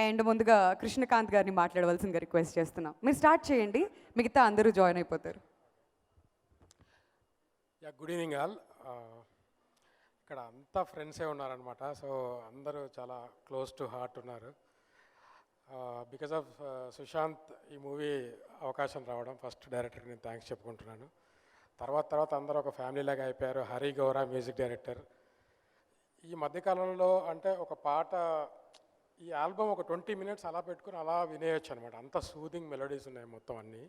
And ముందుగా కృష్ణకాంత్ గారిని మాట్లాడవలసిందిగా రిక్వెస్ట్ చేస్తున్నాం. మీరు స్టార్ట్ చేయండి, మిగతా అందరూ జాయిన్ అయిపోతారు. Good evening all. ఇక్కడ అంతా ఫ్రెండ్సే ఉన్నారనమాట. సో అందరూ చాలా క్లోజ్ టు హార్ట్ ఉన్నారు. బికాజ్ ఆఫ్ సుశాంత్ ఈ మూవీ అవకాశం రావడం ఫస్ట్ డైరెక్టర్కి నేను థ్యాంక్స్ చెప్పుకుంటున్నాను. తర్వాత అందరూ ఒక ఫ్యామిలీ లాగా అయిపోయారు. Hari Gaura music director. ఈ మధ్యకాలంలో అంటే ఒక పాట, ఈ ఆల్బమ్ ఒక 20 minutes అలా పెట్టుకుని అలా వినేయచ్చు అనమాట. అంత సూదింగ్ మెలోడీస్ ఉన్నాయి మొత్తం అన్నీ.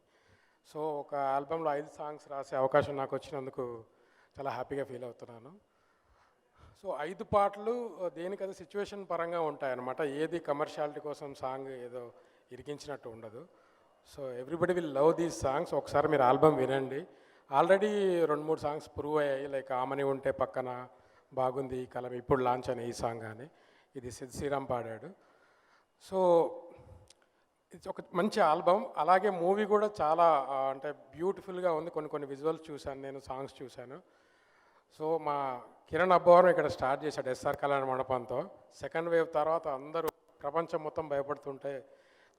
సో ఒక ఆల్బంలో 5 songs రాసే అవకాశం నాకు వచ్చినందుకు చాలా హ్యాపీగా ఫీల్ అవుతున్నాను. సో 5 పాటలు దేనికది సిచ్యువేషన్ పరంగా ఉంటాయన్నమాట. ఏది కమర్షియాలిటీ కోసం సాంగ్ ఏదో ఇరికించినట్టు ఉండదు. So everybody will love these songs. ఒకసారి మీరు ఆల్బమ్ వినండి. ఆల్రెడీ 2-3 songs ప్రూవ్ అయ్యాయి. లైక్ ఆమని ఉంటే పక్కన, బాగుంది ఈ కలం, ఇప్పుడు లాంచ్ అయిన ఈ సాంగ్ కానీ, ఇది సిద్ శ్రీరామ్ పాడాడు. సో ఇది ఒక మంచి ఆల్బమ్. అలాగే మూవీ కూడా చాలా అంటే బ్యూటిఫుల్గా ఉంది. కొన్ని విజువల్స్ చూశాను నేను, సాంగ్స్ చూశాను. సో మా కిరణ్ అబ్బవరం ఇక్కడ స్టార్ట్ చేశాడు ఎస్ఆర్ కళ్యాణ మండపంతో. సెకండ్ వేవ్ తర్వాత అందరూ ప్రపంచం మొత్తం భయపడుతుంటే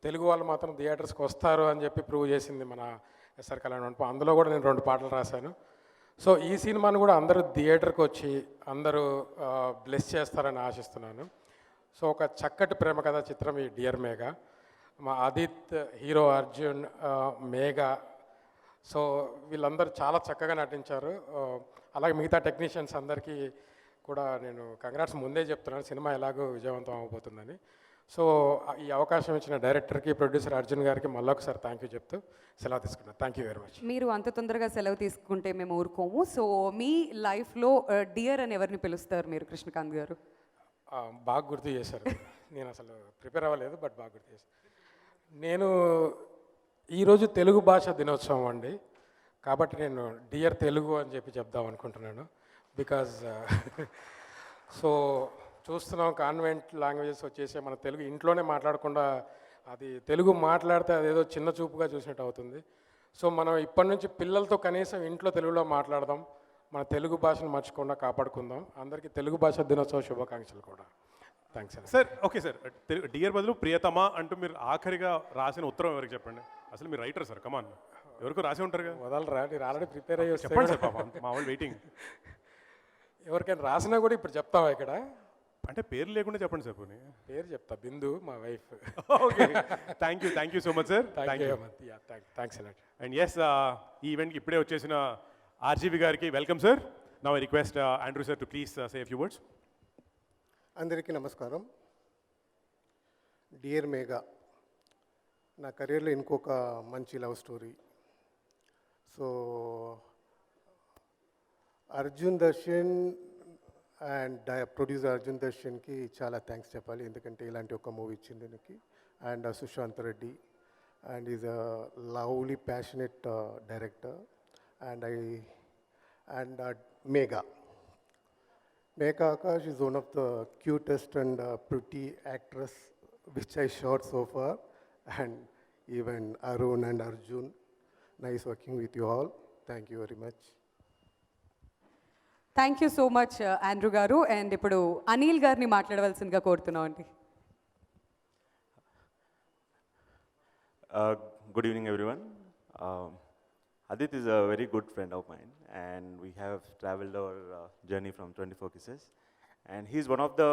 తెలుగు వాళ్ళు మాత్రం థియేటర్స్కి వస్తారు అని చెప్పి ప్రూవ్ చేసింది మన ఎస్ఆర్ కళ్యాణ మండపం. అందులో కూడా నేను 2 పాటలు రాశాను. సో ఈ సినిమాను కూడా అందరూ థియేటర్కి వచ్చి అందరూ బ్లెస్ చేస్తారని ఆశిస్తున్నాను. సో ఒక చక్కటి ప్రేమ కథా చిత్రం ఈ డియర్ మేఘా. మా ఆదిత్ హీరో, అర్జున్, మేఘా, సో వీళ్ళందరూ చాలా చక్కగా నటించారు. అలాగే మిగతా టెక్నీషియన్స్ అందరికీ కూడా నేను కంగ్రాట్స్ ముందే చెప్తున్నాను, సినిమా ఎలాగో విజయవంతం అవబోతుందని. సో ఈ అవకాశం ఇచ్చిన డైరెక్టర్కి, ప్రొడ్యూసర్ అర్జున్ గారికి మళ్ళొకసారి థ్యాంక్ యూ చెప్తూ సెలవు తీసుకున్నాను. Thank you very much. మీరు అంత తొందరగా సెలవు తీసుకుంటే మేము ఊరుకోము. సో మీ లైఫ్లో డియర్ అని ఎవరిని పిలుస్తారు మీరు, కృష్ణకాంత్ గారు? బాగా గుర్తు చేశారు. నేను అసలు ప్రిపేర్ అవ్వలేదు, బట్ బాగా గుర్తు చేశారు. నేను ఈరోజు తెలుగు భాష దినోత్సవం అండి, కాబట్టి నేను డియర్ తెలుగు అని చెప్పి చెప్దాం అనుకుంటున్నాను. బికాజ్ సో చూస్తున్నాం కాన్వెంట్ లాంగ్వేజెస్ వచ్చేసి మన తెలుగు ఇంట్లోనే మాట్లాడకుండా అది తెలుగు మాట్లాడితే అదేదో చిన్న చూపుగా చూసినట్టు అవుతుంది. సో మనం ఇప్పటి నుంచి పిల్లలతో కనీసం ఇంట్లో తెలుగులో మాట్లాడదాం, మన తెలుగు భాషను మర్చిపోకుండా కాపాడుకుందాం. అందరికీ తెలుగు భాష దినోత్సవ శుభాకాంక్షలు కూడా. Thanks sir. Okay sir, dear బదులు ప్రియతమా అంటూ మీరు ఆఖరిగా రాసిన ఉత్తరం ఎవరికి చెప్పండి? అసలు మీరు రైటర్ సార్, కమాన్, ఎవరికో రాసి ఉంటారు కదా. వదలరా, మీరు ఆల్రెడీ ప్రిపేర్ అయ్యి చెప్పండి సార్, పాపం మా వాళ్ళు వెయిటింగ్. ఎవరికైనా రాసినా కూడా ఇప్పుడు చెప్తావా ఇక్కడ? అంటే పేరు లేకుండా చెప్పండి సార్. పోనీ పేరు చెప్తా, బిందు మా wife. Okay, thank you so much sir. Thanks a lot. And yes, ఈ ఈవెంట్కి ఇప్పుడే వచ్చేసిన ఆర్జీవి గారికి welcome sir. Now I request Andrew sir to please say a few words. అందరికీ నమస్కారం. డియర్ మేఘా నా కెరీర్లో ఇంకొక మంచి love story. So Arjun Darshan and producer Arjun దర్శన్కి చాలా థ్యాంక్స్ చెప్పాలి, ఎందుకంటే ఇలాంటి ఒక మూవీ ఇచ్చింది దీనికి. And Sushanth Reddy and is a lovely passionate director. And Megha Akash is one of the cutest and pretty actress which I shot so far, and even Arun and Arjun. Nice working with you all. Thank you very much. Thank you so much Andrew గారు. And ఇప్పుడు అనిల్ గారిని మాట్లాడవలసిందిగా కోరుతున్నాం అండి. Good evening, everyone. Adit is a very good friend of mine, and we have traveled our journey from 24 Kisses. And he's one of the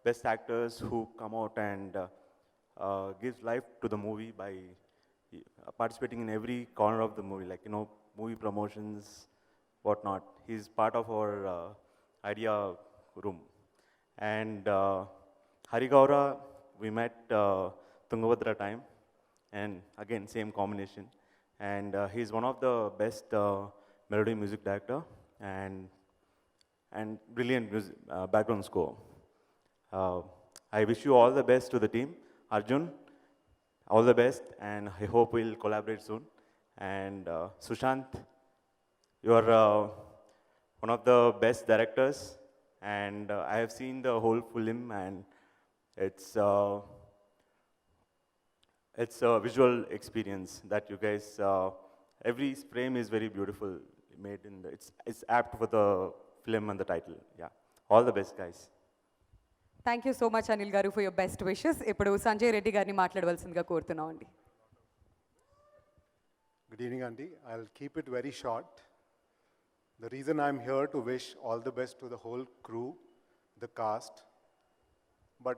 best actors who come out and gives life to the movie by participating in every corner of the movie, like, movie promotions, whatnot. He's part of our idea room. And Hari Gaura, we met Tungabhadra time, and again, same combination. And he's one of the best melody music director and brilliant music, background score. I wish you all the best to the team. Arjun, all the best, and I hope we'll collaborate soon. And Sushant, you are one of the best directors, and I have seen the whole film, and it's a visual experience that you guys, every frame is very beautiful made in it's apt for the film and the title. Yeah, all the best, guys. Thank you so much Anil గారు for your best wishes. ఇప్పుడు సంజయ్ రెడ్డి గారిని మాట్లాడవలసిందిగా కోరుతున్నాం అండి. Good evening, Andy. I'll keep it very short. The reason I'm here to wish all the best to the whole crew, the cast, but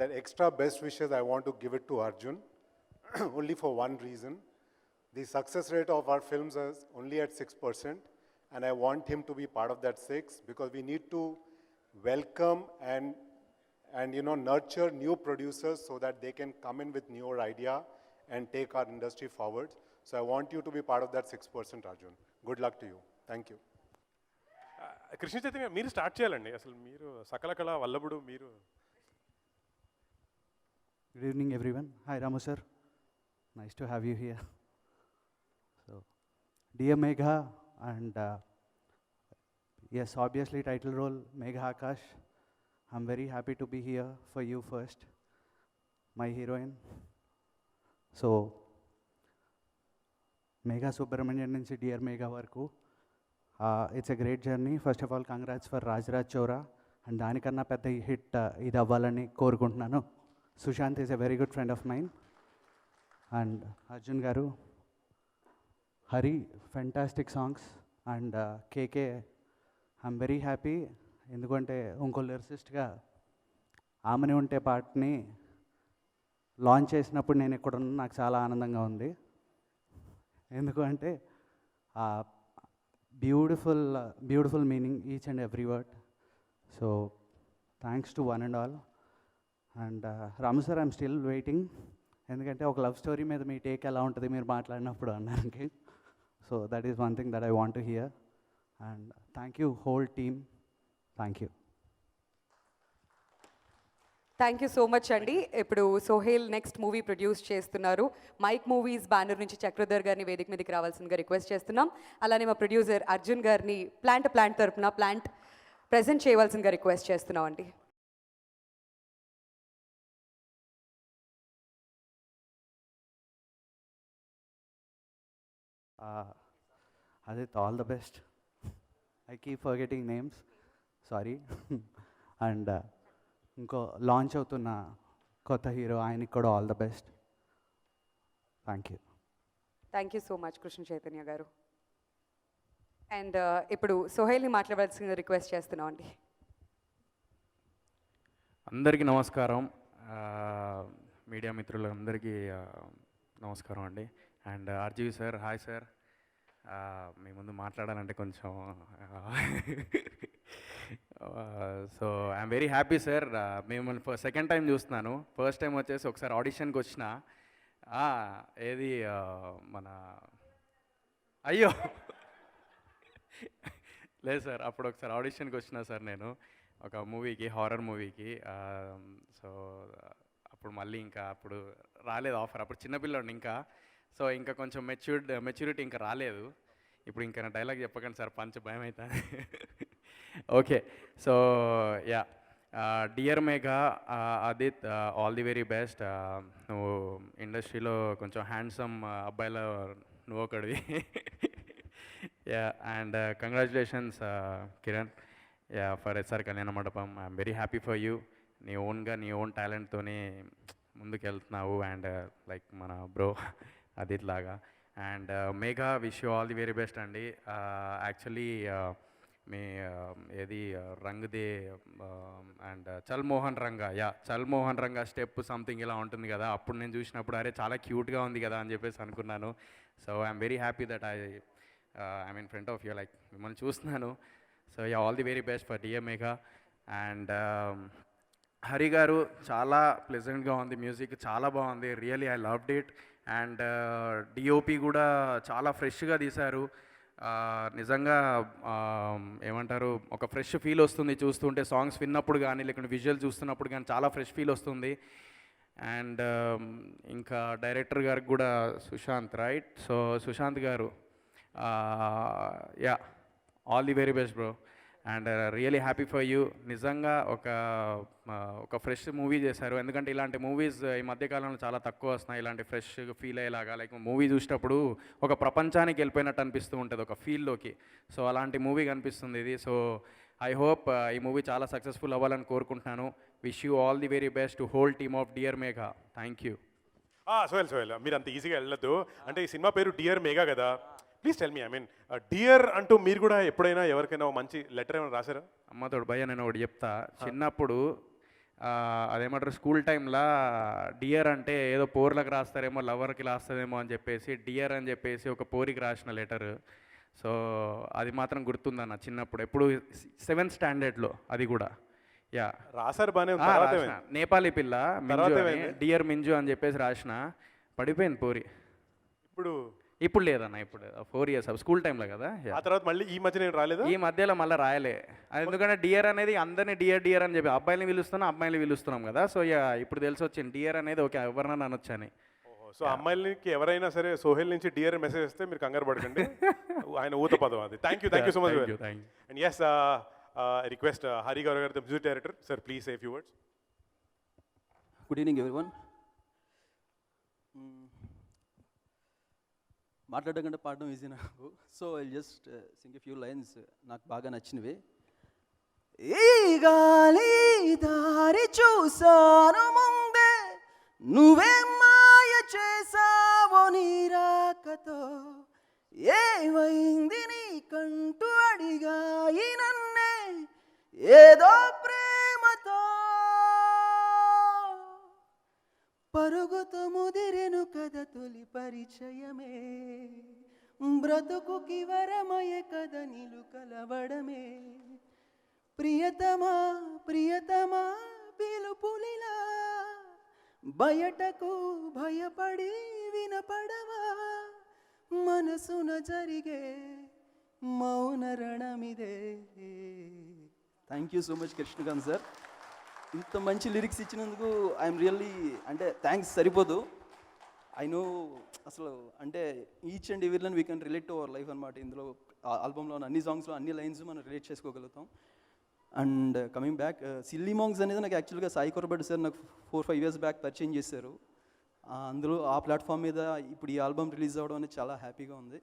that extra best wishes, I want to give it to Arjun, only for one reason. The success rate of our films is only at 6%, and I want him to be part of that 6, because we need to welcome and nurture new producers so that they can come in with newer idea and take our industry forward. So I want you to be part of that 6%, Arjun. Good luck to you. Thank you. Krishna Chaitanya మీరు start చేయాలండి. అసలు మీరు సకల కళ వల్లభుడు మీరు. Good evening, everyone. Hi, Ramu sir. Nice to have you here. So, dear Megha, and yes, obviously title role Megha Akash. I'm very happy to be here for you first, my heroine. So, Megha Subramanian nunchi Dear Megha varaku. It's a great journey. First of all, congrats for Rajraj Chora. And దానికన్నా పెద్ద hit ఇది అవ్వాలని కోరుకుంటున్నాను. Sushanth is a very good friend of mine. And Arjun గారు, Hari, fantastic songs. And KK, I'm very happy. ఎందుకంటే ఇంకో లిరిసిస్ట్గా ఆమెని ఉంటే పాటని లాంచ్ చేసినప్పుడు నేను ఇక్కడ ఉన్న నాకు చాలా ఆనందంగా ఉంది. ఎందుకంటే beautiful meaning each and every word. So thanks to one and all. And Ramu sir, I'm still waiting. ఎందుకంటే ఒక లవ్ స్టోరీ మీద మీ టేక్ ఎలా ఉంటుంది మీరు మాట్లాడినప్పుడు అన్నానికి. So that is one thing that I want to hear. And thank you whole team. Thank you. Thank you so much అండి. ఇప్పుడు సోహేల్ నెక్స్ట్ మూవీ ప్రొడ్యూస్ చేస్తున్నారు. మైక్ మూవీస్ బ్యానర్ నుంచి చక్రధర్ గారిని వేదిక మీదకి రావాల్సిందిగా రిక్వెస్ట్ చేస్తున్నాం. అలానే మా ప్రొడ్యూసర్ అర్జున్ గారిని ప్లాంట్ తరపున ప్లాంట్ ప్రజెంట్ చేయవలసిందిగా రిక్వెస్ట్ చేస్తున్నాం అండి. Adit, all the best. I keep forgetting names. Sorry. And ఇంకో లాంచ్ అవుతున్న కొత్త హీరో ఆయనకి కూడా all the best. Thank you. Thank you so much Krishna Chaitanya గారు. అండ్ ఇప్పుడు సోహేల్ని మాట్లాడవలసిందిగా రిక్వెస్ట్ చేస్తున్నాం అండి. అందరికీ నమస్కారం. మీడియా మిత్రులందరికీ నమస్కారం అండి. And RGV sir, hi sir. మీ ముందు మాట్లాడాలంటే కొంచెం so I'm very happy sir. మిమ్మల్ని సెకండ్ టైం చూస్తున్నాను. ఫస్ట్ టైం వచ్చేసి ఒకసారి ఆడిషన్కి వచ్చిన, ఏది మన అయ్యో లేదు సార్, అప్పుడు ఒకసారి ఆడిషన్కి వచ్చిన సార్ నేను ఒక మూవీకి, హారర్ మూవీకి. సో అప్పుడు మళ్ళీ ఇంకా అప్పుడు రాలేదు ఆఫర్, అప్పుడు చిన్నపిల్లండి ఇంకా. సో ఇంకా కొంచెం మెచ్యూరిటీ ఇంకా రాలేదు. ఇప్పుడు ఇంకా నా డైలాగ్ చెప్పకండి సార్, పంచ భయం అవుతుంది. Okay, so yeah, dear Megha, Adith, all the very best. నువ్వు ఇండస్ట్రీలో కొంచెం హ్యాండ్సమ్ అబ్బాయిలో నువ్వు ఒకడివి. Yeah, and congratulations Kiran, yeah, for SR Kalyana Mandapam. I'm very happy for you. నీ ఓన్గా నీ ఓన్ టాలెంట్తోనే ముందుకు వెళ్తున్నావు. అండ్ లైక్ మన బ్రో అదిత్ లాగా. And Megha, wish you all the very best అండి. యాక్చువల్లీ మీ ఏది రంగ్ దే అండ్ చల్ మోహన్ రంగా, యా, చల్ మోహన్ రంగా స్టెప్ సంథింగ్ ఇలా ఉంటుంది కదా, అప్పుడు నేను చూసినప్పుడు అరే చాలా క్యూట్గా ఉంది కదా అని చెప్పేసి అనుకున్నాను. So I'm very happy that I'm in front of you, like మిమ్మల్ని చూస్తున్నాను. So yeah, all the very best for dear Megha. And Hari గారు, చాలా ప్లెజెంట్గా ఉంది, మ్యూజిక్ చాలా బాగుంది, really I loved it. And DOP కూడా చాలా ఫ్రెష్గా తీశారు. నిజంగా ఏమంటారు, ఒక ఫ్రెష్ ఫీల్ వస్తుంది చూస్తుంటే, సాంగ్స్ విన్నప్పుడు కానీ లేకుంటే విజువల్ చూస్తున్నప్పుడు కానీ చాలా ఫ్రెష్ ఫీల్ వస్తుంది. అండ్ ఇంకా డైరెక్టర్ గారికి కూడా సుశాంత్, రైట్? సో సుశాంత్ గారు, yeah, all the very best bro. And really happy for you. నిజంగా ఒక ఫ్రెష్ మూవీ చేశారు. ఎందుకంటే ఇలాంటి మూవీస్ ఈ మధ్యకాలంలో చాలా తక్కువ వస్తున్నాయి, ఇలాంటి ఫ్రెష్ ఫీల్ అయ్యేలాగా. లైక్ మూవీ చూసేటప్పుడు ఒక ప్రపంచానికి వెళ్ళిపోయినట్టు అనిపిస్తూ ఉంటుంది, ఒక ఫీల్లోకి. సో అలాంటి మూవీ కనిపిస్తుంది ఇది. సో ఐ హోప్ ఈ మూవీ చాలా సక్సెస్ఫుల్ అవ్వాలని కోరుకుంటున్నాను. Wish you all the very best to whole team of dear Megha. Thank you. Sohel మీరు అంత ఈజీగా వెళ్ళొద్దు. అంటే ఈ సినిమా పేరు డియర్ మేఘా కదా, please tell me, I mean dear అంటూ మీరు కూడా ఎప్పుడైనా ఎవరికైనా ఒక మంచి లెటర్ ఏమైనా రాశారా? అమ్మతోడు భయ్య నేను ఒకటి చెప్తా. చిన్నప్పుడు అదేమంటారు స్కూల్ టైంలో డియర్ అంటే ఏదో పోర్లకు రాస్తారేమో, లవర్కి రాస్తారేమో అని చెప్పేసి డియర్ అని చెప్పేసి ఒక పోరికి రాసిన లెటర్. సో అది మాత్రం గుర్తుందన్న చిన్నప్పుడు, ఎప్పుడు 7th స్టాండర్డ్లో అది కూడా. యా రాశారు బాగానే ఉంది. రాసిన నేపాలీ పిల్ల మింజు అని, డియర్ మింజు అని చెప్పేసి రాసిన, పడిపోయింది పోరి. ఇప్పుడు లేదన్న, ఇప్పుడు 4 years స్కూల్ టైంలో కదా. ఆ తర్వాత మళ్ళీ ఈ మధ్య నేను రాలేదు, ఈ మధ్యలో మళ్ళీ రాయలే. అది ఎందుకంటే డియర్ అనేది అందరినీ డియర్ డియర్ అని చెప్పి అబ్బాయిని పిలుస్తున్నాం, అమ్మాయిని పిలుస్తున్నాం కదా. సో ఇక ఇప్పుడు తెలిసి వచ్చింది డియర్ అనేది ఓకే ఎవరినైనా అనొచ్చు అని. సో అమ్మాయిలకి ఎవరైనా సరే సోహెల్ నుంచి డియర్ మెసేజ్ వస్తే మీరు కంగారు పడకండి, ఆయన ఊత పదం అది. Thank you so much. And yes, request Hari గారు గారు, the music director, sir please say few words. Good evening everyone. మాట్లాడడం కంటే పాడడం ఈజీ నాకు. So I just sing a few lines నాకు బాగా నచ్చినవి. ఈ గాలి దారి చూసాను ముందే, నువ్వే మాయ చేసావో నీ రాకతో, ఏమైంది నీకంటూ అడిగాయి నన్నే ఏదో ప్రేమతో, పరుగుతో ముదిరెను కథ తొలి పరిచయమే, బ్రతుకుకి వరమయ కథ నిలు కలవడమే, ప్రియతమా ప్రియతమా పిలుపులిలా బయటకు భయపడి వినపడవా, మనసున జరిగే మౌన రణమిదే. Thank you so much Krishnakanth sir. ఇంత మంచి లిరిక్స్ ఇచ్చినందుకు ఐఎమ్ రియల్లీ, అంటే థ్యాంక్స్ సరిపోదు. ఐ నో అసలు అంటే each and every line we can relate to our life అనమాట. ఇందులో ఆల్బంలో ఉన్న అన్ని సాంగ్స్లో అన్ని లైన్స్ మనం రిలేట్ చేసుకోగలుగుతాం. And coming back, Silly Monks అనేది నాకు యాక్చువల్గా సాయి కొరబెడ్డి సార్ నాకు 4-5 years బ్యాక్ పరిచయం చేశారు. అందులో ఆ ప్లాట్ఫామ్ మీద ఇప్పుడు ఈ ఆల్బమ్ రిలీజ్ అవ్వడం అనేది చాలా హ్యాపీగా ఉంది.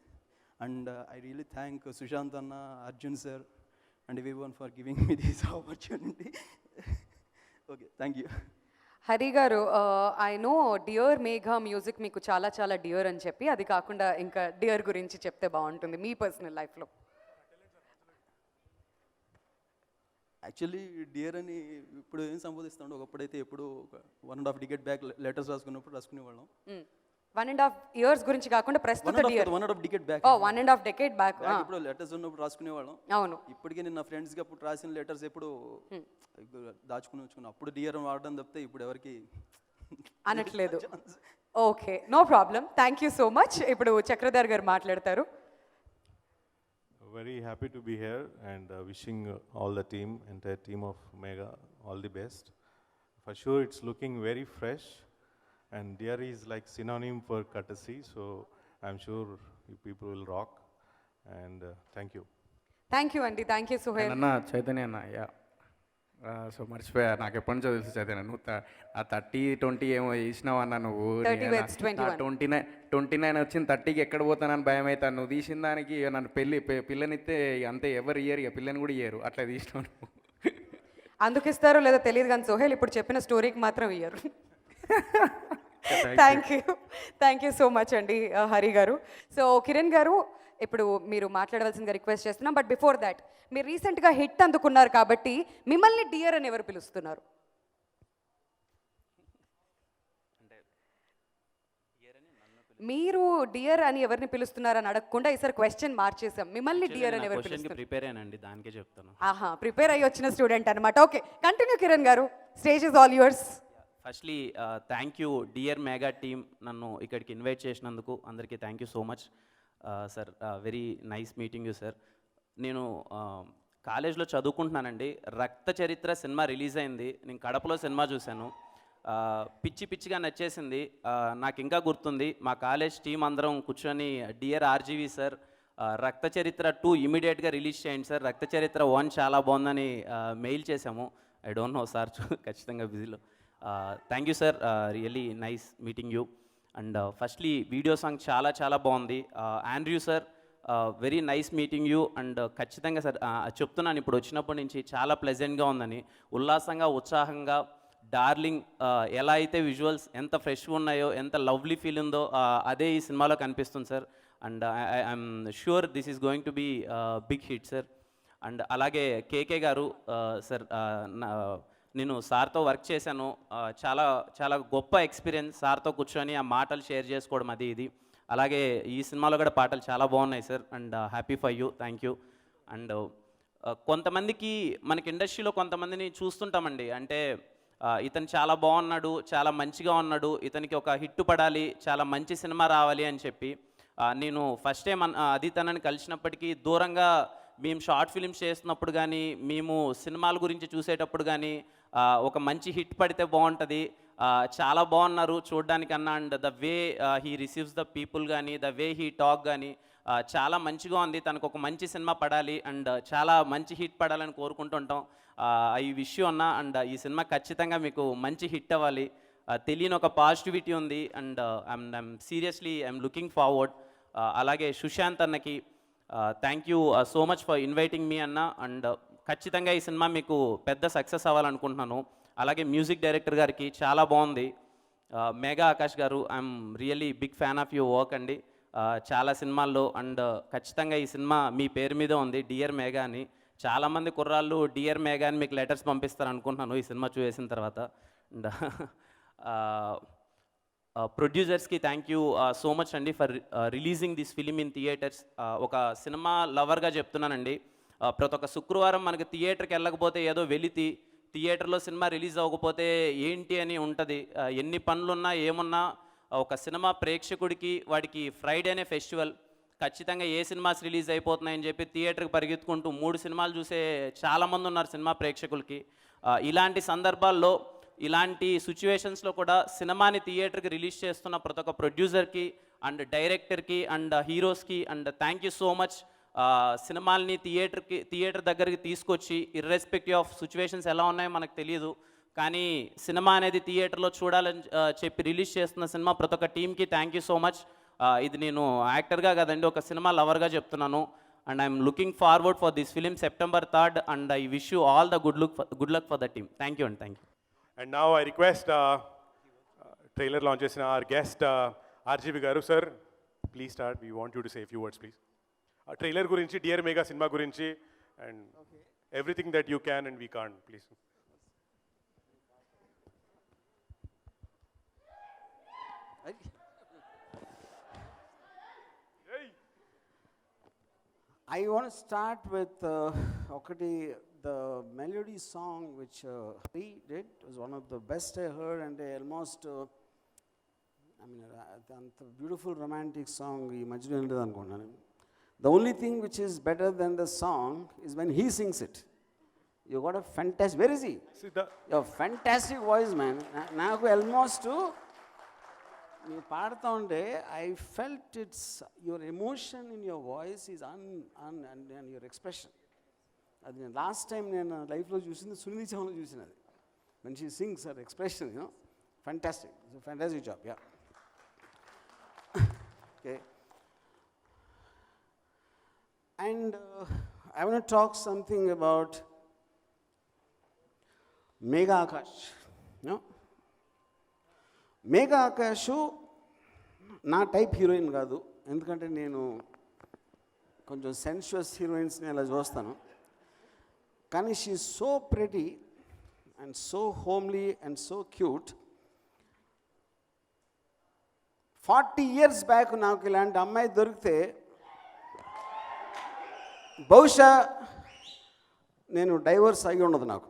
And I really thank Sushanth అన్న, Arjun sir and everyone for giving me this opportunity. Okay, thank you. Hari గారు, I know dear Megha music మీకు చాలా చాలా డియర్ అని చెప్పి, అది కాకుండా ఇంకా డియర్ గురించి చెప్తే బాగుంటుంది మీ పర్సనల్ లైఫ్లో. యాక్చువల్లీ డియర్ అని ఇప్పుడు ఏం సంబోధిస్తాడు, ఒకప్పుడైతే ఎప్పుడు 1.5 decade బ్యాక్ లెటర్స్ రాసుకున్నప్పుడు రాసుకునేవాళ్ళం. 1.5 years గురించి కాకుండా ప్రస్తుత dear 1.5 decade back, 1.5 decade back ఇప్పుడు లెటర్స్ ఉన్నప్పుడు రాసుకునేవాళ్ళం. అవును. ఇప్పటికీ నేను నా ఫ్రెండ్స్కి అప్పుడు రాసిన లెటర్స్ ఎప్పుడు దాచుకుని వచ్చుకున్నాను. అప్పుడు డియర్ వాడడం తప్పితే ఇప్పుడు ఎవరికి అనట్లేదు. Okay, no problem. Thank you so much. ఇప్పుడు చక్రధర్ గారు మాట్లాడతారు. Very happy to be here and wishing all the team, entire team of Mega, all the best. For sure, it's looking very fresh, and Dear is like synonym for courtesy, so I'm sure you people will rock. And thank you. Thank you అండి. Thank you Suhel. అన్న చైతన్య అన్న, yeah so మర్చిపోయా, నాకు ఎప్పటి నుంచో తెలుసు చైతన్య, నువ్వు ఆ 30-20 ఏమో చేసినావు అన్న నువ్వు. 29 వచ్చింది, 30కి ఎక్కడ పోతానని భయం అవుతాను. నువ్వు తీసిన దానికి నన్ను పిల్లనిస్తే అంతే, ఎవరు ఇయ్యరు, ఇక పిల్లని కూడా ఇయ్యరు, అట్లా తీసినావు నువ్వు. అందుకు ఇస్తారో లేదో తెలియదు కానీ సోహెల్ ఇప్పుడు చెప్పిన స్టోరీకి మాత్రం ఇయ్యరు. థ్యాంక్ యూ సో మచ్ అండి హరి గారు. సో కిరణ్ గారు, ఇప్పుడు మీరు మాట్లాడవలసిందిగా రిక్వెస్ట్ చేస్తున్నాం. బట్ బిఫోర్ దాట్, మీరు రీసెంట్గా హిట్ అందుకున్నారు కాబట్టి మిమ్మల్ని డియర్ అని ఎవరు పిలుస్తున్నారు? మీరు డియర్ అని ఎవరిని పిలుస్తున్నారని అడగకుండా ఈసారి క్వశ్చన్ మార్చేసాం. మిమ్మల్ని డియర్ అని ఎవరు పిలుస్తున్నారు? ప్రిపేర్ అయినండి, దానికే చెప్తాను. ఆహా, ప్రిపేర్ అయ్యి వచ్చిన స్టూడెంట్ అనమాట. ఓకే, కంటిన్యూ కిరణ్ గారు, stage is all yours. Firstly thank you dear mega team, నన్ను ఇక్కడికి ఇన్వైట్ చేసినందుకు అందరికీ thank you so much sir. Very nice meeting you sir. నేను కాలేజ్లో చదువుకుంటున్నానండి. రక్త చరిత్ర సినిమా రిలీజ్ అయింది, నేను కడపలో సినిమా చూశాను. పిచ్చి పిచ్చిగా నచ్చేసింది. నాకు ఇంకా గుర్తుంది, మా కాలేజ్ టీం అందరం కూర్చొని డియర్ ఆర్జీవి సార్, రక్త చరిత్ర 2 ఇమీడియట్గా రిలీజ్ చేయండి సార్, రక్త చరిత్ర 1 చాలా బాగుందని మెయిల్ చేశాము. ఐ డోంట్ నో సార్, ఖచ్చితంగా బిజీలో. Thank you sir, really nice meeting you. And firstly video song చాలా చాలా బాగుంది. Andrew sir very nice meeting you. And ఖచ్చితంగా సార్ చెప్తున్నాను ఇప్పుడు వచ్చినప్పటి నుంచి చాలా ప్లెజెంట్గా ఉందని, ఉల్లాసంగా ఉత్సాహంగా. డార్లింగ్ ఎలా అయితే విజువల్స్ ఎంత ఫ్రెష్గా ఉన్నాయో, ఎంత లవ్లీ ఫీల్ ఉందో అదే ఈ సినిమాలో కనిపిస్తుంది sir. And I'm sure this is going to be big hit sir. అండ్ అలాగే కేకే గారు సార్, నేను సార్తో వర్క్ చేశాను. చాలా చాలా గొప్ప ఎక్స్పీరియన్స్ సార్తో కూర్చొని ఆ మాటలు షేర్ చేసుకోవడం అది ఇది. అలాగే ఈ సినిమాలో కూడా పాటలు చాలా బాగున్నాయి sir. And happy for you, thank you. And కొంతమందికి మనకి ఇండస్ట్రీలో కొంతమందిని చూస్తుంటామండి, అంటే ఇతను చాలా బాగున్నాడు, చాలా మంచిగా ఉన్నాడు, ఇతనికి ఒక హిట్ పడాలి, చాలా మంచి సినిమా రావాలి అని చెప్పి నేను ఫస్ట్ టైం అది తనని కలిసినప్పటికీ దూరంగా మేము షార్ట్ ఫిల్మ్స్ చేస్తున్నప్పుడు కానీ, మేము సినిమాల గురించి చూసేటప్పుడు కానీ ఒక మంచి హిట్ పడితే బాగుంటుంది, చాలా బాగున్నారు చూడడానికన్నా, and the way he receives the people కానీ, ద వే హీ టాక్ కానీ చాలా మంచిగా ఉంది, తనకు ఒక మంచి సినిమా పడాలి అండ్ చాలా మంచి హిట్ పడాలని కోరుకుంటుంటాం. ఈ విషయం అన్న, అండ్ ఈ సినిమా ఖచ్చితంగా మీకు మంచి హిట్ అవ్వాలి. తెలియని ఒక పాజిటివిటీ ఉంది and I'm seriously I'm looking forward. అలాగే సుశాంత్ అన్నకి thank you so much for inviting me అన్న. అండ్ ఖచ్చితంగా ఈ సినిమా మీకు పెద్ద సక్సెస్ అవ్వాలనుకుంటున్నాను. అలాగే మ్యూజిక్ డైరెక్టర్ గారికి చాలా బాగుంది, మేఘా ఆకాష్ గారు, I'm really big fan of your work అండి, చాలా సినిమాల్లో. అండ్ ఖచ్చితంగా ఈ సినిమా మీ పేరు మీద ఉంది, డియర్ మేఘా అని. చాలామంది కుర్రాళ్ళు డియర్ మేఘా అని మీకు లెటర్స్ పంపిస్తారు అనుకుంటున్నాను ఈ సినిమా చూసిన తర్వాత. అండ్ ప్రొడ్యూసర్స్కి థ్యాంక్ యూ సో మచ్ అండి for releasing this film in theatres. ఒక సినిమా లవర్గా చెప్తున్నానండి, ప్రతి ఒక్క శుక్రవారం మనకి థియేటర్కి వెళ్ళకపోతే ఏదో వెలితి, థియేటర్లో సినిమా రిలీజ్ అవ్వకపోతే ఏంటి అని ఉంటుంది. ఎన్ని పనులున్నా ఏమున్నా ఒక సినిమా ప్రేక్షకుడికి వాడికి ఫ్రైడేనే ఫెస్టివల్. ఖచ్చితంగా ఏ సినిమాస్ రిలీజ్ అయిపోతున్నాయని చెప్పి థియేటర్కి పరిగెత్తుకుంటూ 3 సినిమాలు చూసే చాలామంది ఉన్నారు సినిమా ప్రేక్షకులకి. ఇలాంటి సందర్భాల్లో, ఇలాంటి సిచ్యువేషన్స్లో కూడా సినిమాని థియేటర్కి రిలీజ్ చేస్తున్న ప్రతి ఒక్క ప్రొడ్యూసర్కి అండ్ డైరెక్టర్కి అండ్ హీరోస్కి and thank you so much. సినిమాల్ని థియేటర్ దగ్గరికి తీసుకొచ్చి, ఇర్రెస్పెక్టివ్ ఆఫ్ సిచ్యువేషన్స్ ఎలా ఉన్నాయో మనకు తెలియదు, కానీ సినిమా అనేది థియేటర్లో చూడాలని చెప్పి రిలీజ్ చేస్తున్న సినిమా ప్రతి ఒక్క టీమ్కి థ్యాంక్ యూ సో మచ్. ఇది నేను యాక్టర్గా కాదండి, ఒక సినిమా లవర్గా చెప్తున్నాను. And I'm looking forward for this film September 3rd and I wish you all the good luck for the team. Thank you అండి, thank you. And now I request trailer launch చేసిన our guest RGB గారు. Sir, please start. We want you to say a few words, please. Trailer గురించి, dear Megha cinema గురించి, and everything that you can and we can't, please. I want to start with the melody song which he did was one of the best I heard, and almost the beautiful romantic song ఈ మధ్యలో వినలేదు అనుకున్నాను. The only thing which is better than the song is when he sings it. You got a fantastic, where is he? Your fantastic voice, man. నాకు almost you పాడుతూ ఉంటే I felt it's your emotion in your voice is and your expression. అది నేను last time నేను లైఫ్లో చూసింది సునీల్ చౌహాన్లో చూసినది. when she sings her expression, you know, fantastic. It's a fantastic job, yeah. Okay. And I want to talk something about Megha Akash. You know? Megha Akash నా type heroine కాదు, ఎందుకంటే నేను కొంచెం సెన్షువస్ హీరోయిన్స్ని అలా చూస్తాను. కానీ she is so pretty and so homely and so cute. 40 years back నాకు ఇలాంటి అమ్మాయి దొరికితే బహుశా నేను డైవర్స్ అయ్యి ఉండదు నాకు.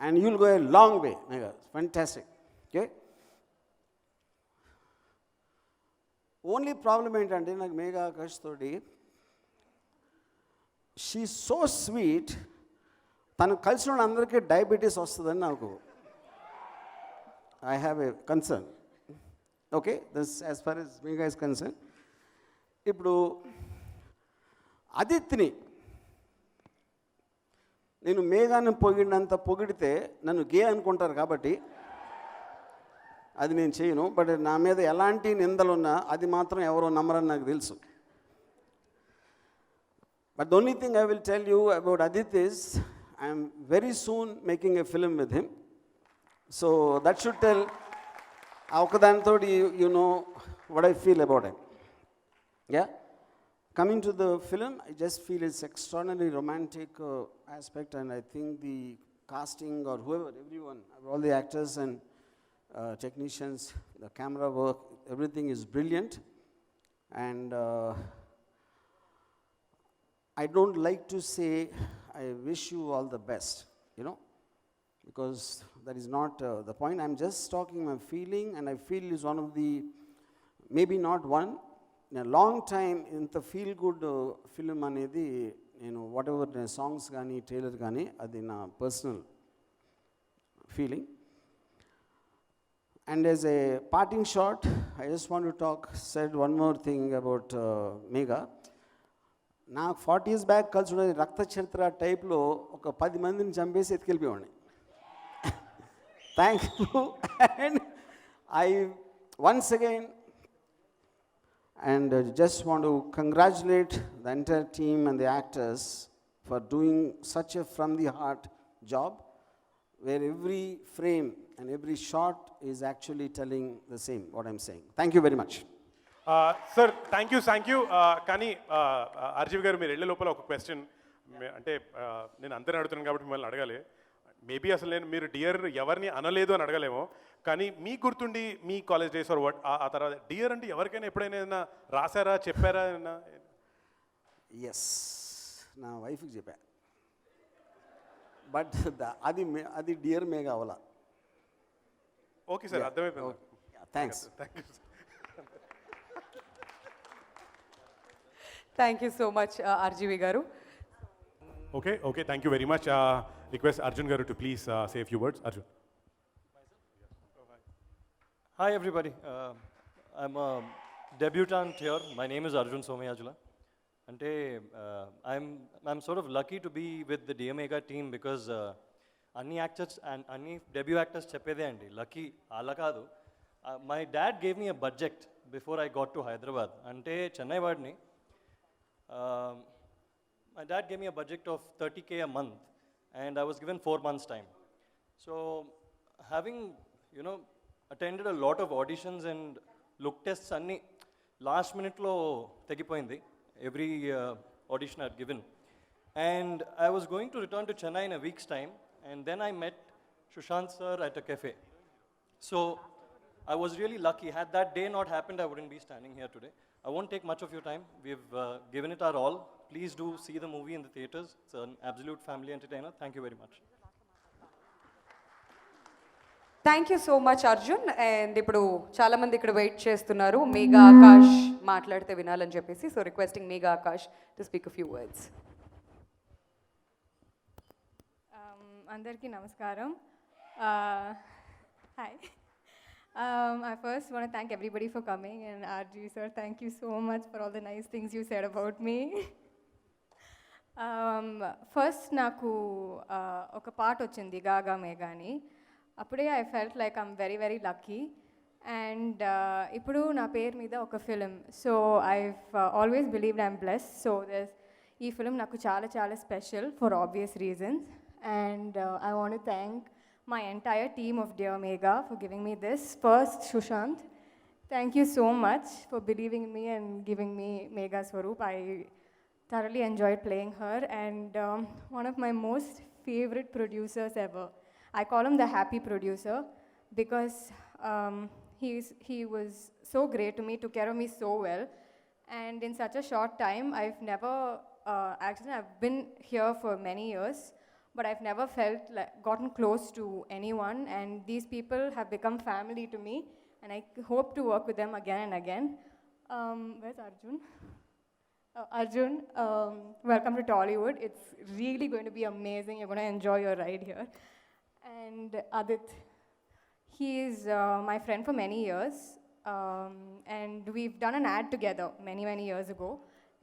And you'll go a long way, Megha. Fantastic. Okay? Only problem ఏంటంటే నాకు మేఘా ఆకాష్ తోటి షీ సో స్వీట్, తను కలిసిన వాళ్ళందరికీ డయాబెటీస్ వస్తుందని నాకు I have a concern. Okay, this as far as Megha is concern. ఇప్పుడు అదిత్ని నేను మేఘాన్ని పొగిడినంత పొగిడితే నన్ను గే అనుకుంటారు, కాబట్టి అది నేను చేయను. బట్ నా మీద ఎలాంటి నిందలున్నా అది మాత్రం ఎవరో నమ్మరని నాకు తెలుసు. But the only thing I will tell you about Adit is I am very soon making a film with him. So that should tell అవకదానితో you know what I feel about him. Yeah. Coming to the film, I just feel it's extraordinarily romantic aspect, and I think the casting or whoever, everyone, all the actors and technicians, the camera work, everything is brilliant. And I don't like to say I wish you all the best, you know, because that is not the point. I'm just talking my feeling, and I feel is one of the, maybe not one, in a long time, ఇంత feel good film అనేది నేను what ever songs కానీ trailer కానీ అది నా personal feeling. And as a parting shot, I just want to said one more thing about Megha. నాకు 40 years back కలిసి ఉన్నది రక్త చరిత్ర టైప్లో ఒక 10 మందిని చంపేసి ఎత్తుకెళ్ళిపోయాడిని. Thank you. And I once again and just want to congratulate the entire team and the actors for doing such a from the heart job, where every frame and every shot is actually telling the same what I'm saying. Thank you very much. Sir thank you. కానీ RGV గారు మీరు వెళ్ళే లోపల ఒక question, అంటే నేను అందరిని అడుగుతున్నాను కాబట్టి మిమ్మల్ని అడగాలి. మేబీ అసలు నేను మీరు డియర్ ఎవరిని అనలేదు అని అడగలేమో, కానీ మీ గుర్తుండి మీ కాలేజ్ డేస్ ఆర్ వాట్ ఆ తర్వాత డియర్ అంటే ఎవరికైనా ఎప్పుడైనా ఏదైనా రాశారా, చెప్పారా? ఎస్, నా వైఫ్కి చెప్పా. బట్ అది డియర్ మేఘ అవలా. ఓకే సార్, అర్థమైపోయింది. Thanks. Thank you so much RGV గారు. Okay, thank you very much. Request Arjun Garu to please say a few words. Arjun. Hi everybody. I'm a debutant here. My name is Arjun Someyajula. Ante I'm sort of lucky to be with the Dear Megha team because anni actors and anni debut actors cheppede andi. Lucky ala kaadu. My dad gave me a budget before I got to Hyderabad. Ante Chennai vadni. My dad gave me a budget of 30K a month, and I was given 4 months' time. So, having, you know, attended a lot of auditions and look tests, anni last minute lo tegipoyindi. Every audition I'd given. And I was going to return to Chennai in a week's time, and then I met Sushant sir at a cafe. So, I was really lucky. Had that day not happened, I wouldn't be standing here today. I won't take much of your time. We've given it our all. Please do see the movie in the theaters. It's an absolute family entertainer. Thank you very much. Thank you so much Arjun. And ఇప్పుడు చాలామంది ఇక్కడ wait చేస్తున్నారు మేఘా ఆకాష్ మాట్లాడితే వినాలని చెప్పేసి. So requesting Megha Akash to speak a few words. అందరికీ నమస్కారం. Hi. I first want to thank everybody for coming, and RG sir, thank you so much for all the nice things you said about me. First నాకు ఒక పాట వచ్చింది గాగా మేఘాని. అప్పుడే I felt like I'm very very lucky. And ఇప్పుడు నా పేరు మీద ఒక film. So I've always believed I'm blessed. So ఈ ఫిలిం నాకు చాలా చాలా special for obvious reasons. And I want to thank my entire team of Dear Megha for giving me this. First, Sushant, thank you so much for believing in me and giving me Megha Swaroop. I thoroughly enjoyed playing her, and one of my most favorite producers ever. I call him the happy producer because he was so great to me, took care of me so well, and in such a short time, I've never, actually I've been here for many years, but I've never felt like gotten close to anyone, and these people have become family to me, and I hope to work with them again and again. Where's Arjun? Arjun, welcome to Tollywood. It's really going to be amazing. You're going to enjoy your ride here. And Adit, he is my friend for many years, and we've done an ad together many, many years ago.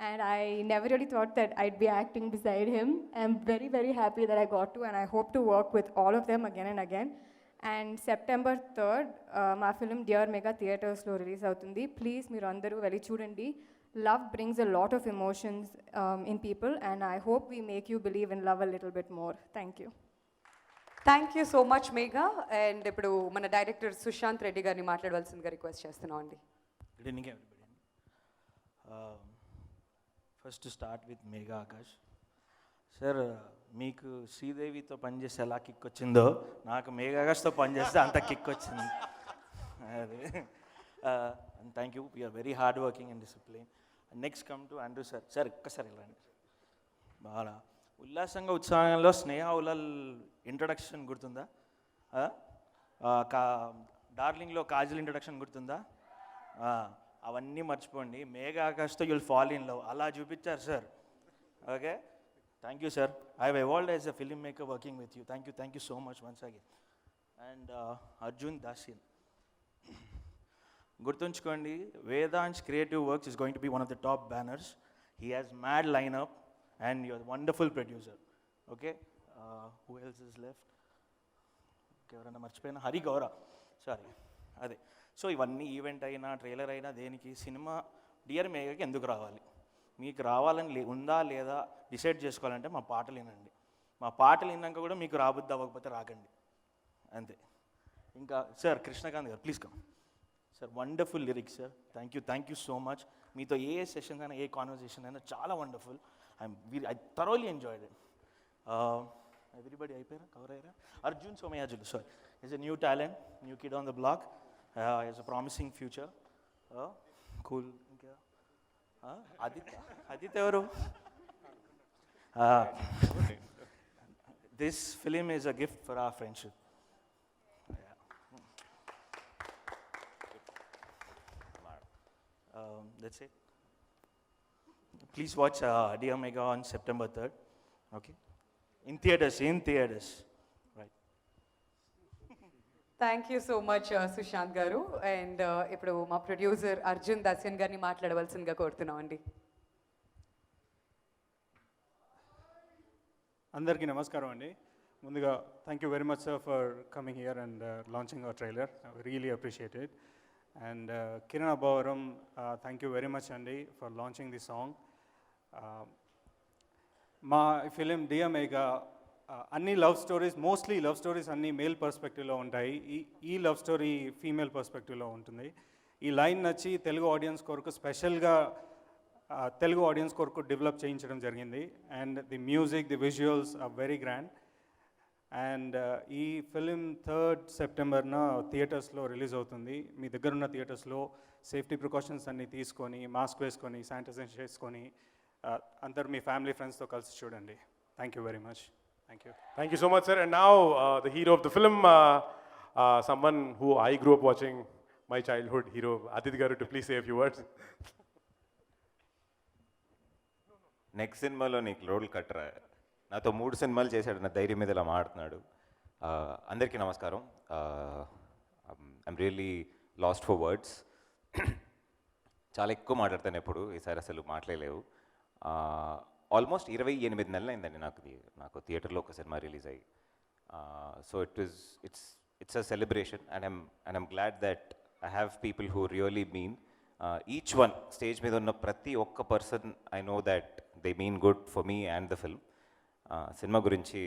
And I never really thought that I'd be acting beside him. I'm very, very happy that I got to, and I hope to work with all of them again and again. And September 3rd మా film dear mega థియేటర్స్లో release అవుతుంది. Please మీరు అందరూ వెళ్ళి చూడండి. Love brings a lot of emotions in people, and I hope we make you believe in love a little bit more. Thank you. Thank you so much Megha. And ఇప్పుడు మన director Sushant Reddy గారిని మాట్లాడవలసిందిగా request చేస్తున్నాం అండి. Good evening, everybody. First to start with Megha Akash. Sir, మీకు శ్రీదేవితో పనిచేస్తే ఎలా kick వచ్చిందో నాకు మేఘా ఆకాష్తో పనిచేస్తే అంత కిక్ వచ్చింది. అదే and thank you, we're very hard working and discipline. Next come to Andrew sir. Sir ఒక్కసారి వెళ్ళండి. బాగా ఉల్లాసంగా ఉత్సాహంలో స్నేహ ఉలాల్ ఇంట్రడక్షన్ గుర్తుందా? డార్లింగ్లో కాజల్ ఇంట్రడక్షన్ గుర్తుందా? అవన్నీ మర్చిపోండి. మేఘా ఆకాష్తో యుల్ ఫాల్ ఇన్ లవ్ అలా చూపించారు sir. Okay, thank you sir. I have evolved as a film maker working with you. Thank you so much once again. And Arjun Dasyan, గుర్తుంచుకోండి, Vedaansh creative works is going to be one of the top banners. He has mad lineup and you're wonderful producer. Okay, who else is left? ఎవరైనా మర్చిపోయినా? హరి గౌర, sorry. అదే, so ఇవన్నీ event అయినా trailer అయినా దేనికి, cinema dear మేఘాకి ఎందుకు రావాలి? మీకు రావాలని ఉందా లేదా డిసైడ్ చేసుకోవాలంటే మా పాటలు వినండి. మా పాటలు విన్నాక కూడా మీకు రాబుద్ది అవ్వకపోతే రాకండి, అంతే. ఇంకా సార్ కృష్ణకాంత్ గారు, please come. Sir wonderful lyrics sir. Thank you so much. మీతో ఏ సెషన్స్ అయినా ఏ కాన్వర్సేషన్ అయినా చాలా wonderful. I thoroughly enjoyed it. Everybody అయిపోయారా, కవర్ అయ్యారా? Arjun Somayajulu sir is a new talent, new kid on the block, is a promising future, cool. ఇంకా ఆదిత్య ఎవరు? This film is a gift for our friendship. That's it. Please watch Dear Megha on September 3rd. Okay, in theaters. Right. Thank you so much Sushant గారు. And ఇప్పుడు మా producer Arjun దాసిన్ గారిని మాట్లాడవలసిందిగా కోరుతున్నాం అండి. అందరికీ నమస్కారం అండి. ముందుగా thank you very much sir for coming here and launching hour trailer. I really appreciate it. And Kiran Abavaram, thank you very much Andy for launching this song. మా ఫిలిం డియర్ మేఘా అన్ని love stories, mostly love stories అన్ని male పర్స్పెక్టివ్లో ఉంటాయి. ఈ love story female పర్స్పెక్టివ్లో ఉంటుంది. ఈ line నచ్చి Telugu audience కొరకు స్పెషల్గా తెలుగు ఆడియన్స్ కొరకు డెవలప్ చేయించడం జరిగింది. And the music, the visuals are very grand. And ఈ ఫిలిం 3rd సెప్టెంబర్న థియేటర్స్లో రిలీజ్ అవుతుంది. మీ దగ్గర ఉన్న థియేటర్స్లో సేఫ్టీ ప్రికాషన్స్ అన్నీ తీసుకొని, మాస్క్ వేసుకొని, శానిటైజేషన్ చేసుకొని అందరు మీ ఫ్యామిలీ ఫ్రెండ్స్తో కలిసి చూడండి. Thank you very much. Thank you so much, sir. And now the hero of the film, someone who I grew up watching, my childhood hero, Aditya Garu, to please say a few words. Next సినిమాలో నీకు role కట్టరా? నాతో 3 సినిమాలు చేశాడు, నా ధైర్యం మీద ఇలా మాట్లాడుతున్నాడు. అందరికీ నమస్కారం. I'm really last for words. చాలా ఎక్కువ మాట్లాడతాను ఎప్పుడు, ఈసారి అసలు మాట్లాడలేవు. ఆల్మోస్ట్ 28 నెలలు అయిందండి నాకు థియేటర్లో ఒక సినిమా రిలీజ్ అయ్యి. So it's a celebration and I'm glad that I have people who really mean each one. Stage మీద ఉన్న ప్రతి ఒక్క person I know that they mean good for me and the film. Cinema గురించి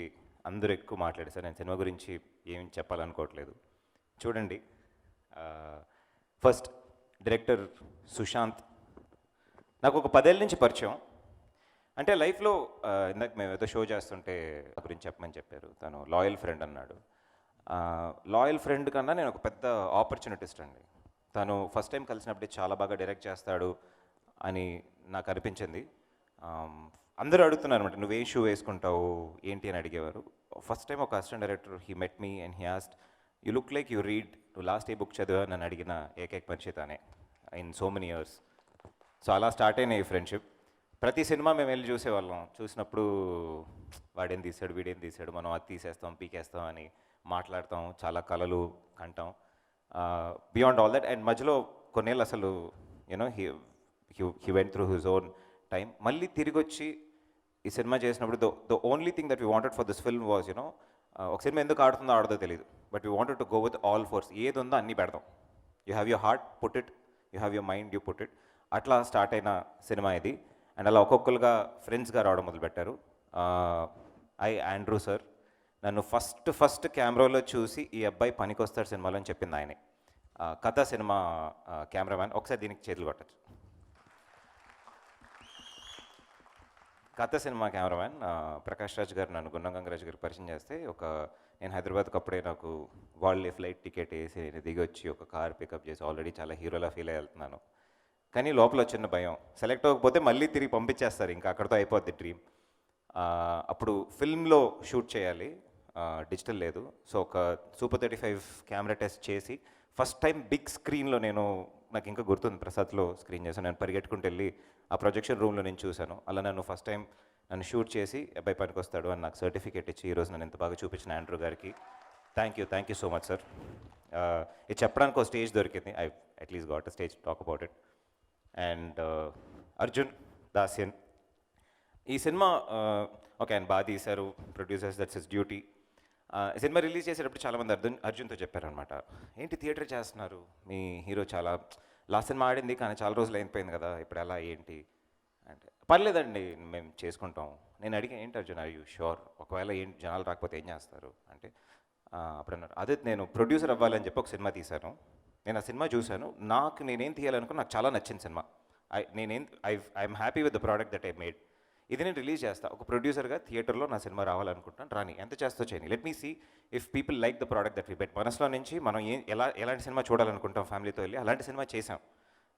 అందరూ ఎక్కువ మాట్లాడేశారు. నేను cinema గురించి ఏం చెప్పాలనుకోవట్లేదు. చూడండి, ఫస్ట్ డైరెక్టర్ సుశాంత్ నాకు ఒక 10 ఏళ్ళ నుంచి పరిచయం. అంటే లైఫ్లో ఇందాక మేము ఏదో షో చేస్తుంటే గురించి చెప్పమని చెప్పారు. తను లాయల్ ఫ్రెండ్ అన్నాడు. లాయల్ ఫ్రెండ్ కన్నా నేను ఒక పెద్ద ఆపర్చునిటిస్ట్ అండి. తను ఫస్ట్ టైం కలిసినప్పుడే చాలా బాగా డైరెక్ట్ చేస్తాడు అని నాకు అనిపించింది. అందరూ అడుగుతున్నారు అనమాట, నువ్వేం షూ వేసుకుంటావు ఏంటి అని అడిగేవారు. ఫస్ట్ టైం ఒక assistant director he met me and he asked, you look like you read, నువ్వు లాస్ట్ ఏ బుక్ చదివా నన్ను అడిగిన ఏకైక మనిషి తానే in so many years. So అలా స్టార్ట్ అయిన ఈ ఫ్రెండ్షిప్. ప్రతి సినిమా మేము వెళ్ళి చూసేవాళ్ళం. చూసినప్పుడు వాడేం తీసాడు, వీడేం తీసాడు, మనం అది తీసేస్తాం, పీకేస్తాం అని మాట్లాడతాం, చాలా కలలు కంటాం. Beyond all that. అండ్ మధ్యలో కొన్నేళ్ళు అసలు you know he went through his own time. మళ్ళీ తిరిగి వచ్చి ఈ సినిమా చేసినప్పుడు the only thing that we wanted for this film was you know ఒక సినిమా ఎందుకు ఆడుతుందో ఆడదో తెలియదు, but we wanted to go with all force. ఏది ఉందో అన్నీ పెడదాం. You have your heart, put it. You have your mind, you put it. అట్లా స్టార్ట్ అయిన సినిమా ఇది. అండ్ అలా ఒక్కొక్కరుగా ఫ్రెండ్స్గా రావడం మొదలుపెట్టారు. ఆండ్రూ సార్ నన్ను ఫస్ట్ కెమెరాలో చూసి ఈ అబ్బాయి పనికొస్తాడు సినిమాలో అని చెప్పింది ఆయనే. కథ సినిమా కెమెరామ్యాన్. ఒకసారి దీనికి చేతులు కొట్టచ్చు. కథ సినిమా కెమెరామ్యాన్ ప్రకాష్ రాజ్ గారు నన్ను గున్నం గంగరాజ్ గారికి పరిచయం చేస్తే, నేను హైదరాబాద్కి అప్పుడే నాకు వాళ్ళే ఫ్లైట్ టికెట్ వేసి నేను దిగి వచ్చి ఒక కార్ పికప్ చేసి ఆల్రెడీ చాలా హీరోలా ఫీల్ అయ్యి వెళ్తున్నాను. కానీ లోపల వచ్చిన భయం, సెలెక్ట్ అవ్వకపోతే మళ్ళీ తిరిగి పంపించేస్తారు, ఇంకా అక్కడితో అయిపోద్ది డ్రీమ్. అప్పుడు ఫిల్మ్లో షూట్ చేయాలి, డిజిటల్ లేదు. సో ఒక సూపర్ 35 కెమెరా టెస్ట్ చేసి ఫస్ట్ టైం బిగ్ స్క్రీన్లో నాకు ఇంకా గుర్తుంది, ప్రసాద్లో స్క్రీన్ చేశాను. నేను పరిగెట్టుకుంటూ వెళ్ళి ఆ ప్రొజెక్షన్ రూమ్లో నేను చూశాను. అలా నన్ను ఫస్ట్ టైం నన్ను షూట్ చేసి అబ్బాయి పనికి వస్తాడు అని నాకు సర్టిఫికేట్ ఇచ్చి ఈరోజు నన్ను ఎంత బాగా చూపించిన ఆండ్రూ గారికి thank you so much sir. ఇది చెప్పడానికి ఒక స్టేజ్ దొరికింది. I at least got a stage talk about it. And Arjun Dasyan ఈ సినిమా ఆయన బాగా తీశారు, producers, that's his duty. Cinema release చేసేటప్పుడు చాలామంది అర్జున్తో చెప్పారనమాట, ఏంటి థియేటర్ చేస్తున్నారు, మీ హీరో చాలా లాస్ట్ సినిమా ఆడింది కానీ చాలా రోజులు అయిపోయింది కదా, ఇప్పుడు ఎలా ఏంటి అంటే, పర్లేదండి మేము చేసుకుంటాం. నేను అడిగా, ఏంటి అర్జున్ ఆర్ యూ షూర్, ఒకవేళ ఏంటి జనాలు రాకపోతే ఏం చేస్తారు అంటే, అప్పుడు అన్నారు, అదే నేను ప్రొడ్యూసర్ అవ్వాలని చెప్పి ఒక సినిమా తీశాను. నేను ఆ సినిమా చూశాను, నేనేం తీయాలనుకుని నాకు చాలా నచ్చింది cinema. I'm happy with the product that I made. ఇది నేను రిలీజ్ చేస్తాను, ఒక ప్రొడ్యూసర్గా థియేటర్లో నా సినిమా రావాలనుకుంటాను, రాని ఎంత చేస్తో చేయని, let me see if people like the product that we bet. మనసులో నుంచి మనం ఎలాంటి సినిమా చూడాలనుకుంటాం ఫ్యామిలీతో వెళ్ళి, అలాంటి సినిమా చేసాం.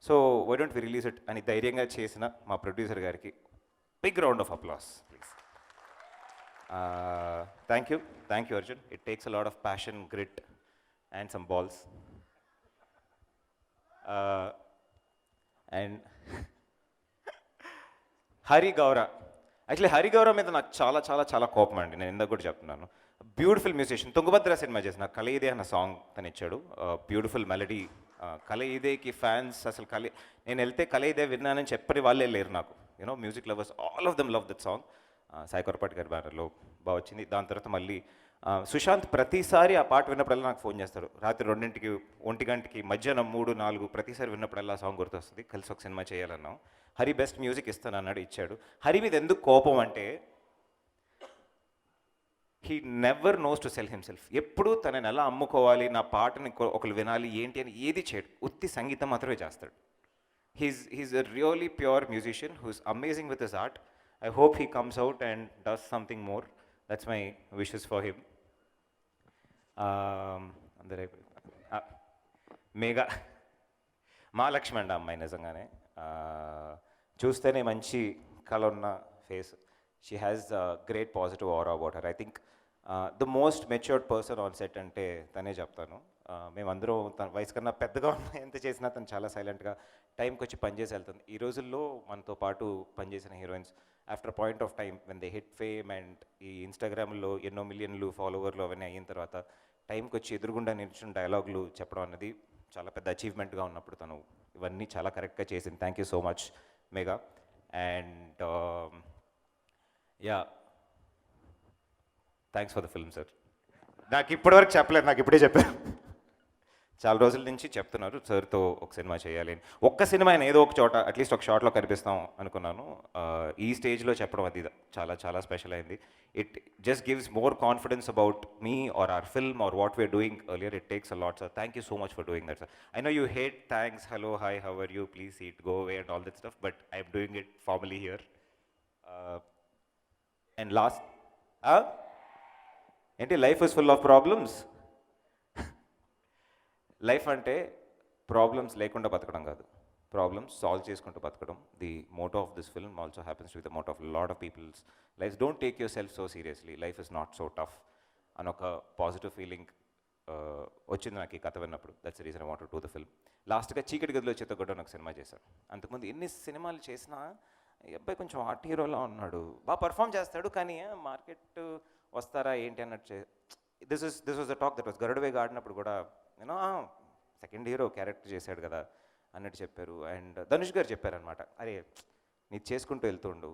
So why don't we release it అని ధైర్యంగా చేసిన మా ప్రొడ్యూసర్ గారికి big round of applause please. Thank you Arjun. It takes a lot of passion, grit and some balls. And Hari Gowra, actually Hari గౌర మీద నాకు చాలా చాలా చాలా కోపం అండి. నేను ఇందాక కూడా చెప్తున్నాను, బ్యూటిఫుల్ మ్యూజిషియన్. తుంగభద్ర సినిమా చేసిన కలయిదే అన్న సాంగ్ తను ఇచ్చాడు, బ్యూటిఫుల్ మెలడీ. కలయిదేకి ఫ్యాన్స్ అసలు నేను వెళ్తే కలయిదే విన్నానని చెప్పని వాళ్ళే లేరు నాకు. Music lovers all of them love that song. Sai Korapati గారి బ్యానర్లో బాగా వచ్చింది. దాని తర్వాత మళ్ళీ సుశాంత్ ప్రతిసారి ఆ పాట విన్నప్పుడల్లా నాకు ఫోన్ చేస్తాడు, రాత్రి 2ంటికి 1 గంటకి మధ్యాహ్నం 3, 4 ప్రతిసారి విన్నప్పుడల్లా సాంగ్ గుర్తొస్తుంది, కలిసి ఒక సినిమా చేయాలన్నాం. హరి బెస్ట్ మ్యూజిక్ ఇస్తాను అన్నాడు, ఇచ్చాడు. హరి మీద ఎందుకు కోపం అంటే, he never knows to sell himself. ఎప్పుడు తనని ఎలా అమ్ముకోవాలి, నా పాటని ఒకరు వినాలి ఏంటి అని ఏది చేయడు, ఉత్తి సంగీతం మాత్రమే చేస్తాడు. He's a really pure musician who's amazing with his art. I hope he comes out and does something more. That's my wishes for him. అందరూ మేఘా మహాలక్ష్మి అండి అమ్మాయి, నిజంగానే చూస్తేనే మంచి కళ ఉన్న face. She has great positive aura about her. I think the most matured person on set అంటే తనే చెప్తాను. మేమందరం తన వయసు కన్నా పెద్దగా ఉన్న ఎంత చేసినా తను చాలా సైలెంట్గా టైంకి వచ్చి పనిచేసి వెళ్తుంది. ఈ రోజుల్లో మనతో పాటు పనిచేసిన heroines after point of time when they hit fame and ఈ ఇన్స్టాగ్రామ్లో ఎన్నో మిలియన్లు ఫాలోవర్లు అవన్నీ అయిన తర్వాత టైంకి వచ్చి ఎదురుగుండా నిల్చున్న డైలాగులు చెప్పడం అన్నది చాలా పెద్ద అచీవ్మెంట్గా ఉన్నప్పుడు తను ఇవన్నీ చాలా కరెక్ట్గా చేసింది. Thank you so much Megha. And yeah, thanks for the film sir. నాకు ఇప్పటివరకు చెప్పలేదు, నాకు ఇప్పుడే చెప్పారు. చాలా రోజుల నుంచి చెప్తున్నారు సార్తో ఒక సినిమా చేయాలి అని. ఒక్క సినిమా అయినా ఏదో ఒక చోట అట్లీస్ట్ ఒక షార్ట్లో కనిపిస్తాం అనుకున్నాను. ఈ స్టేజ్లో చెప్పడం అది చాలా చాలా స్పెషల్ అయింది. It just gives more confidence about me or our film or what we're doing earlier. It takes a lot sir. Thank you so much for doing that sir. I know you hate thanks, hello, hi, how are you, please seat, go away and all that stuff, but I'm doing it formally here. And last, ఏంటి life is full of problems. Life అంటే problems లేకుండా బతకడం కాదు, problems solve చేసుకుంటూ బతకడం. The motto of this film also happens to be the motto of lot of people's life. Don't take yourself so seriously, life is not so tough అని ఒక positive feeling వచ్చింది నాకు ఈ కథ విన్నప్పుడు. That's the reason I want to do the film. లాస్ట్గా చీకటి గదిలో చిత్తగొడ్డ ఒక సినిమా చేశాను. అంతకుముందు ఎన్ని సినిమాలు చేసినా ఈ అబ్బాయి కొంచెం ఆర్ట్ హీరోలా ఉన్నాడు, బాగా పర్ఫామ్ చేస్తాడు, కానీ మార్కెట్ వస్తారా ఏంటి అన్నట్టు. This was the talk that was Garudavega ఆడినప్పుడు కూడా సెకండ్ హీరో క్యారెక్టర్ చేశాడు కదా అన్నట్టు చెప్పారు. అండ్ ధనుష్ గారు చెప్పారనమాట, అరే నీకు చేసుకుంటూ వెళ్తుండు,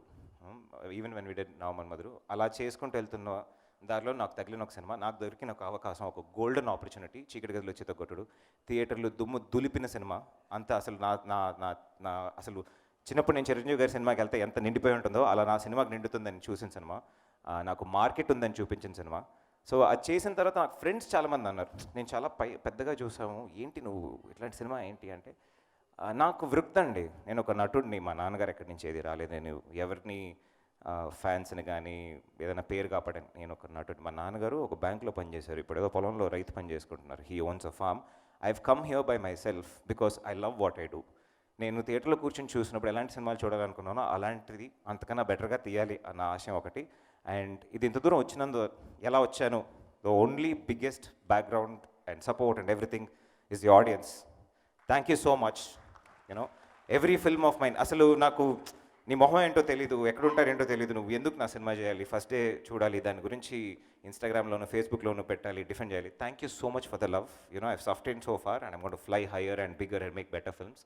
ఈవెన్ వెన్ వి డిడ్ నవమన్మధుడు, అలా చేసుకుంటూ వెళ్తున్న దానిలో నాకు తగిలిన ఒక సినిమా, నాకు దొరికిన ఒక అవకాశం, ఒక గోల్డెన్ ఆపర్చునిటీ, చీకటి గదిలో చిత్తగొట్టుడు. థియేటర్లు దుమ్ము దులిపిన సినిమా. అంత అసలు నా నా నా నా అసలు చిన్నప్పుడు నేను చిరంజీవి గారి సినిమాకి వెళ్తే ఎంత నిండిపోయి ఉంటుందో అలా నా సినిమాకి నిండుతుందని చూసిన సినిమా. నాకు మార్కెట్ ఉందని చూపించిన సినిమా. సో అది చేసిన తర్వాత నాకు ఫ్రెండ్స్ చాలామంది అన్నారు, నేను చాలా పెద్దగా చూసాము, ఏంటి నువ్వు ఇట్లాంటి సినిమా ఏంటి అంటే, నాకు వృత్తి అండి, నేను ఒక నటుడిని, మా నాన్నగారు ఎక్కడి నుంచి ఏది రాలేదు, నేను ఎవరిని ఫ్యాన్స్ని కానీ ఏదైనా పేరు కాపాడని, నేను ఒక నటుడు. మా నాన్నగారు ఒక బ్యాంకులో పనిచేశారు, ఇప్పుడు ఏదో పొలంలో రైతు పని చేసుకుంటున్నారు. He owns a farm. I have come here by myself because I love what I do. నేను థియేటర్లో కూర్చొని చూసినప్పుడు ఎలాంటి సినిమాలు చూడాలనుకున్నానో అలాంటిది అంతకన్నా బెటర్గా తీయాలి అన్న ఆశయం ఒకటి. అండ్ ఇది ఇంత దూరం వచ్చినందు ఎలా వచ్చాను, the only biggest background and support and everything is the audience. Thank you so much. You know every film of mine, అసలు నాకు నీ మొహం ఏంటో తెలీదు, ఎక్కడుంటారేంటో తెలీదు, నువ్వు ఎందుకు నా సినిమా చేయాలి, ఫస్ట్ డే చూడాలి, దాని గురించి ఇన్స్టాగ్రామ్లోను ఫేస్బుక్లోను పెట్టాలి, డిఫెండ్ చేయాలి. Thank you so much for the love. You know I sustain so far and I'm going to fly higher and bigger and make better films.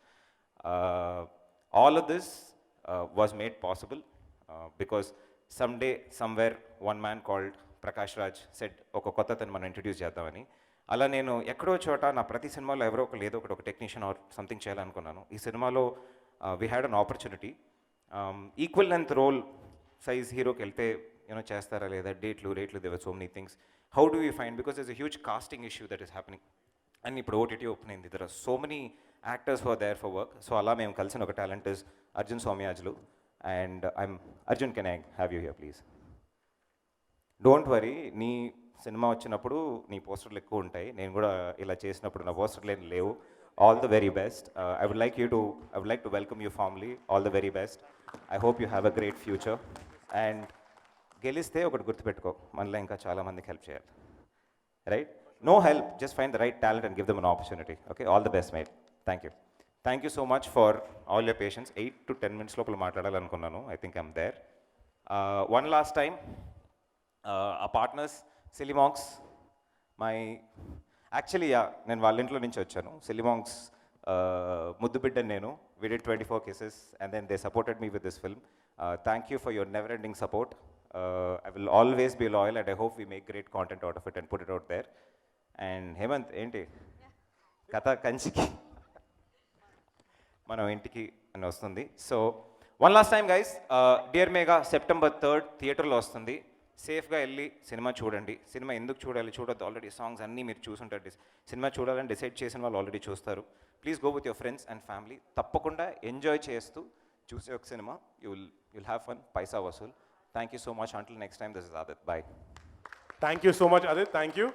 All of this was made possible because someday, somewhere, one man called Prakash Raj said, ఒక కొత్త తను మనం introduce చేద్దామని. అలా నేను ఎక్కడో చోట నా ప్రతి సినిమాలో ఎవరో ఒకరు ఏదో ఒకటి ఒక టెక్నీషియన్ ఆర్ సంథింగ్ చేయాలనుకున్నాను. ఈ సినిమాలో we had an opportunity. Equal length role size హీరోకి వెళ్తే యూనో చేస్తారా లేదా, రేట్లు there are so many things. How do you find, because is a huge casting issue that is happening. And ఇప్పుడు ఓటీటీ ఓపెన్ అయింది, there are so many actors for their for work. So అలా మేము కలిసిన ఒక talent is Arjun Soumyajulu. And Arjun, can I have you here please? Don't worry, నీ cinema వచ్చినప్పుడు నీ పోస్టర్లు ఎక్కువ ఉంటాయి, నేను కూడా ఇలా చేసినప్పుడు నా పోస్టర్లు ఏం లేవు. All the very best. I would like to welcome you formally. All the very best. I hope you have a great future. And గెలిస్తే ఒకటి గుర్తుపెట్టుకో, మనలో ఇంకా చాలామందికి హెల్ప్ చేయాలి, right? No help, just find the right talent and give them an opportunity. Okay, all the best, mate. Thank you. Thank you so much for all your patience. 8 to 10 minutes లోపల మాట్లాడాలనుకున్నాను. I think I'm there. One last time, our partners, Sillymonks, actually, నేను వాళ్ళ ఇంట్లో నుంచి వచ్చాను. Sillymonks, ముద్దు బిడ్డని నేను. We did 24 cases and then they supported me with this film. Thank you for your never-ending support. I will always be loyal and I hope we make great content out of it and put it out there. And Hemanth, ఏంటి కథ కంచికి మనం ఇంటికి అని వస్తుంది. So one last time guys, dear Megha September 3rd థియేటర్లో వస్తుంది. సేఫ్గా వెళ్ళి సినిమా చూడండి. సినిమా ఎందుకు చూడాలి, చూడొద్దు, ఆల్రెడీ సాంగ్స్ అన్నీ మీరు చూసుంటారు. సినిమా చూడాలని డిసైడ్ చేసిన వాళ్ళు ఆల్రెడీ చూస్తారు. Please go with your friends and family. తప్పకుండా ఎంజాయ్ చేస్తూ చూసే ఒక cinema. You'll have fun, paisa vasool. Thank you so much. Until next time, this is Adit. Bye. Thank you so much, Adit. Thank you.